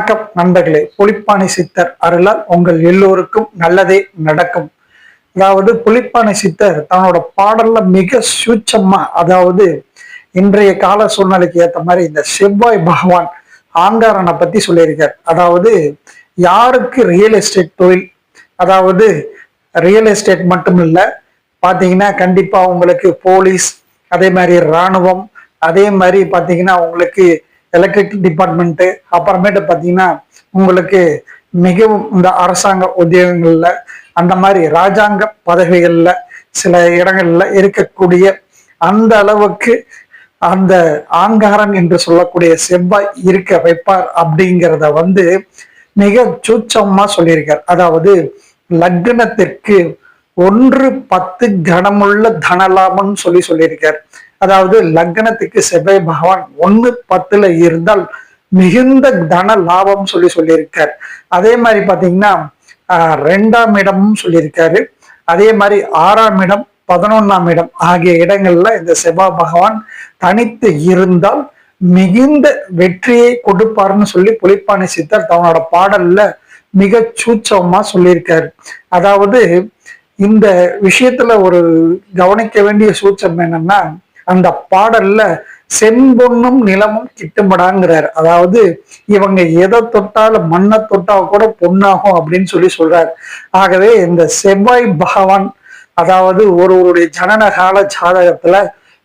வணக்கம் நண்பர்களே. புலிப்பாணி சித்தர் அருளால் உங்கள் எல்லோருக்கும் நல்லதே நடக்கும். அதாவது புலிப்பாணி சித்தர் தன்னோட பாடல்ல மிக சூட்சமா, அதாவது இன்றைய கால சூழ்நிலைக்கு ஏற்ற மாதிரி இந்த செவ்வாய் பகவான் ஆங்காரனை பத்தி சொல்லியிருக்கார். அதாவது யாருக்கு ரியல் எஸ்டேட் தொழில், அதாவது ரியல் எஸ்டேட் மட்டும் இல்ல, பாத்தீங்கன்னா கண்டிப்பா உங்களுக்கு போலீஸ், அதே மாதிரி இராணுவம், அதே மாதிரி பாத்தீங்கன்னா உங்களுக்கு எலக்ட்ரிக் டிபார்ட்மெண்ட், அப்புறமேட்டு பார்த்தீங்கன்னா உங்களுக்கு மிகவும் இந்த அரசாங்க உத்தியோகங்கள்ல, அந்த மாதிரி ராஜாங்க பதவிகள்ல சில இடங்கள்ல இருக்கக்கூடிய அந்த அளவுக்கு அந்த ஆங்காரன் என்று சொல்லக்கூடிய செவ்வாய் இருக்க வைப்பார் அப்படிங்கிறத மிக சூட்சமா சொல்லியிருக்கார். அதாவது லக்னத்திற்கு 1-10 கனமுள்ள தனலாபம் சொல்லியிருக்கார். அதாவது லக்னத்துக்கு செவ்வாய் பகவான் 1-10 இருந்தால் மிகுந்த தன லாபம் சொல்லியிருக்கார். அதே மாதிரி பாத்தீங்கன்னா 2ஆம் இடமும் சொல்லியிருக்காரு. அதே மாதிரி 6ஆம் இடம், 11ஆம் இடம் ஆகிய இடங்கள்ல இந்த செவ்வாய் பகவான் தனித்து இருந்தால் மிகுந்த வெற்றியை கொடுப்பாருன்னு சொல்லி புலிப்பாணி சித்தர் தன்னோட பாடல்ல மிக சூட்சமா சொல்லியிருக்காரு. அதாவது இந்த விஷயத்துல ஒரு கவனிக்க வேண்டிய சூட்சம் என்னன்னா, அந்த பாடல்ல செம்பொன்னும் நிலமும் கிட்டும்படாங்கிறார். அதாவது இவங்க எதை தொட்டாலும் மண்ணை தொட்டா கூட பொண்ணாகும் அப்படின்னு சொல்றார். ஆகவே இந்த செவ்வாய் பகவான், அதாவது ஒருவருடைய ஜனனகால ஜாதகத்துல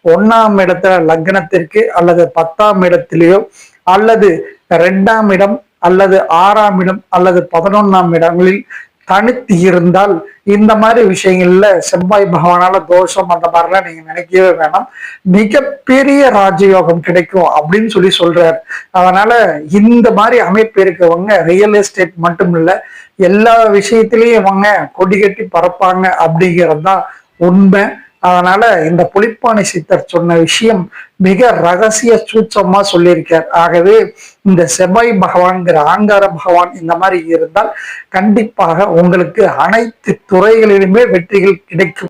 1ஆம் இடத்துல லக்னத்திற்கு அல்லது 10ஆம் இடத்திலேயோ அல்லது 2ஆம் இடம் அல்லது 6ஆம் இடம் அல்லது 11ஆம் இடங்களில் தனித்து இருந்தால் இந்த மாதிரி விஷயங்கள்ல செவ்வாய் பகவானால தோஷம் அந்த மாதிரிலாம் நீங்க நினைக்கவே வேணாம். மிகப்பெரிய ராஜயோகம் கிடைக்கும் அப்படின்னு சொல்றாரு. அதனால இந்த மாதிரி அமைப்பு இருக்கவங்க ரியல் எஸ்டேட் மட்டும் இல்ல, எல்லா விஷயத்திலயும் இவங்க கொடி கட்டி பறப்பாங்க அப்படிங்கிறது தான் உண்மை. அதனால இந்த புலிப்பாணி சித்தர் சொன்ன விஷயம் மிக ரகசிய சூட்சமா சொல்லியிருக்கார். ஆகவே இந்த செவ்வாய் பகவான்கிற ஆங்கார பகவான் இந்த மாதிரி இருந்தால் கண்டிப்பாக உங்களுக்கு அனைத்து துறைகளிலுமே வெற்றிகள் கிடைக்கும்.